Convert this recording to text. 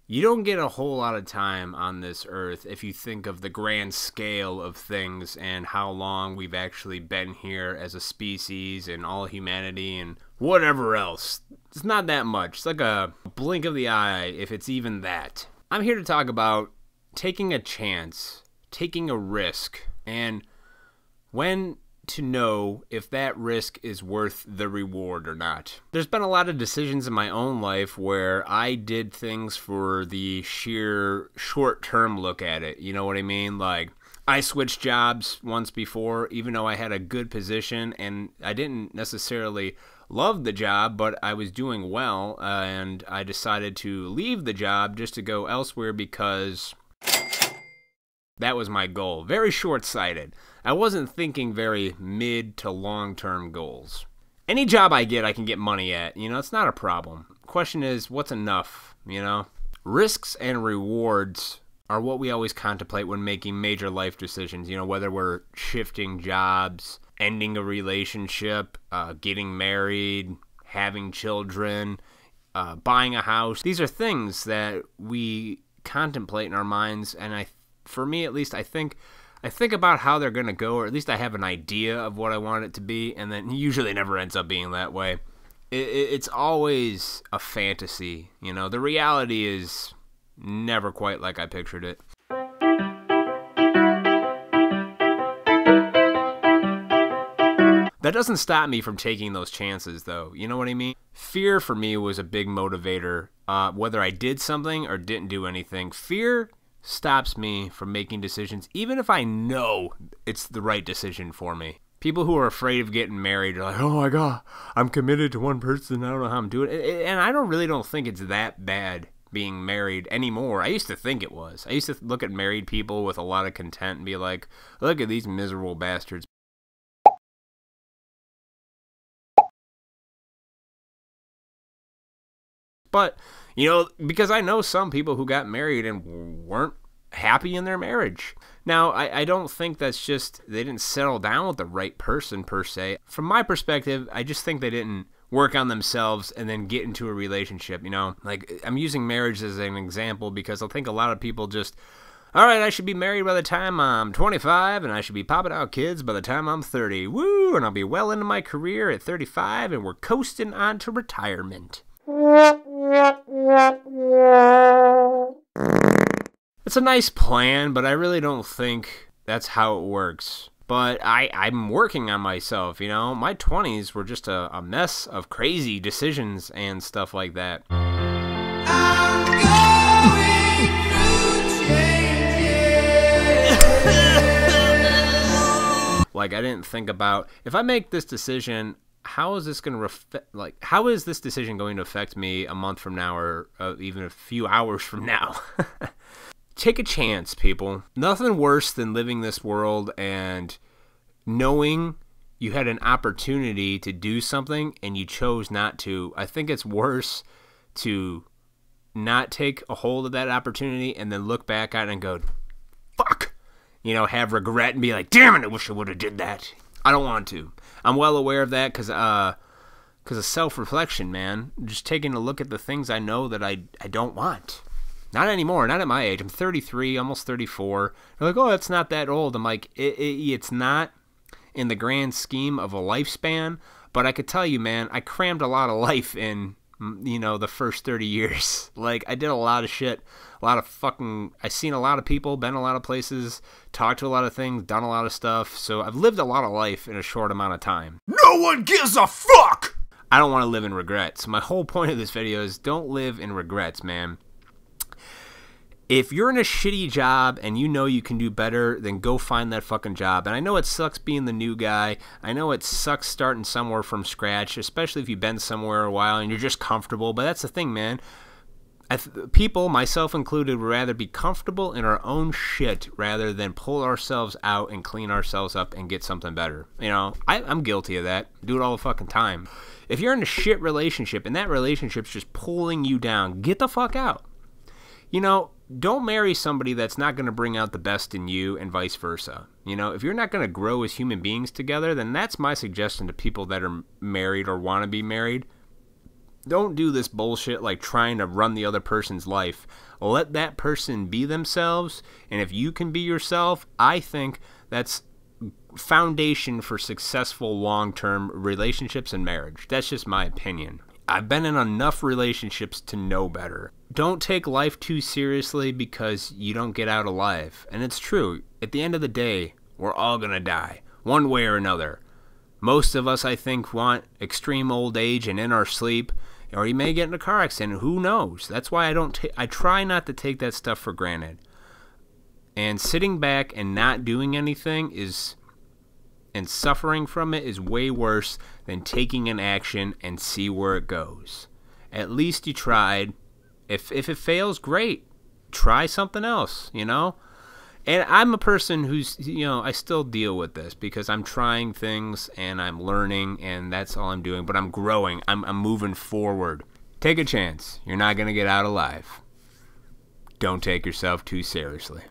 You don't get a whole lot of time on this earth if you think of the grand scale of things and how long we've actually been here as a species and all humanity and whatever else. It's not that much. It's like a blink of the eye, if it's even that. I'm here to talk about taking a chance, taking a risk, and when to know if that risk is worth the reward or not. There's been a lot of decisions in my own life where I did things for the sheer short-term look at it. You know what I mean? Like, I switched jobs once before, even though I had a good position, and I didn't necessarily love the job, but I was doing well, and I decided to leave the job just to go elsewhere because that was my goal. Very short-sighted. I wasn't thinking very mid to long-term goals. Any job I get, I can get money at. You know, it's not a problem. Question is, what's enough, you know? Risks and rewards are what we always contemplate when making major life decisions. You know, whether we're shifting jobs, ending a relationship, getting married, having children, buying a house. These are things that we contemplate in our minds, and for me at least, I think about how they're going to go, or at least I have an idea of what I want it to be, and then usually it never ends up being that way. It's always a fantasy, you know. The reality is never quite like I pictured it. That doesn't stop me from taking those chances, though. You know what I mean? Fear for me was a big motivator. Whether I did something or didn't do anything, fear stops me from making decisions, even if I know it's the right decision for me. People who are afraid of getting married are like, oh my God, I'm committed to one person, I don't know how I'm doing it. And I really don't think it's that bad being married anymore. I used to think it was. I used to look at married people with a lot of content and be like, look at these miserable bastards. But, you know, because I know some people who got married and weren't happy in their marriage. Now, I don't think that's just they didn't settle down with the right person, per se. From my perspective, I just think they didn't work on themselves and then get into a relationship, you know? Like, I'm using marriage as an example because I think a lot of people just, all right, I should be married by the time I'm 25, and I should be popping out kids by the time I'm 30. Woo! And I'll be well into my career at 35, and we're coasting on to retirement. It's a nice plan, but I really don't think that's how it works. But I'm working on myself, you know? My 20s were just a mess of crazy decisions and stuff like that. I'm going through changes. Like, I didn't think about, if I make this decision, how is this going to how is this decision going to affect me a month from now, or even a few hours from now? Take a chance, people. Nothing worse than living this world and knowing you had an opportunity to do something and you chose not to. I think it's worse to not take a hold of that opportunity and then look back at it and go, fuck, you know, have regret and be like, damn it, I wish I would have did that. I don't want to. I'm well aware of that because of self-reflection, man. Just taking a look at the things I know that I don't want. Not anymore. Not at my age. I'm 33, almost 34. They're like, oh, that's not that old. I'm like, it's not in the grand scheme of a lifespan. But I could tell you, man, I crammed a lot of life in, you know, the first 30 years. Like, I did a lot of shit. I've seen a lot of people, been a lot of places, talked to a lot of things, done a lot of stuff. So I've lived a lot of life in a short amount of time. No one gives a fuck! I don't want to live in regrets. My whole point of this video is don't live in regrets, man. If you're in a shitty job and you know you can do better, then go find that fucking job. And I know it sucks being the new guy. I know it sucks starting somewhere from scratch, especially if you've been somewhere a while and you're just comfortable. But that's the thing, man. People, myself included, would rather be comfortable in our own shit rather than pull ourselves out and clean ourselves up and get something better. You know, I'm guilty of that. Do it all the fucking time. If you're in a shit relationship and that relationship's just pulling you down, get the fuck out. You know, don't marry somebody that's not going to bring out the best in you and vice versa. You know, if you're not going to grow as human beings together, then that's my suggestion to people that are married or want to be married. Don't do this bullshit like trying to run the other person's life. Let that person be themselves, and if you can be yourself, I think that's foundation for successful long-term relationships and marriage. That's just my opinion. I've been in enough relationships to know better. Don't take life too seriously because you don't get out alive. And it's true. At the end of the day, we're all gonna die, one way or another. Most of us, I think, want extreme old age and in our sleep, or you may get in a car accident. Who knows? That's why I try not to take that stuff for granted. And sitting back and not doing anything and suffering from it is way worse than taking an action and see where it goes. At least you tried. If it fails, great. Try something else, you know? And I'm a person who's, I still deal with this because I'm trying things and I'm learning and that's all I'm doing. But I'm growing. I'm moving forward. Take a chance. You're not going to get out alive. Don't take yourself too seriously.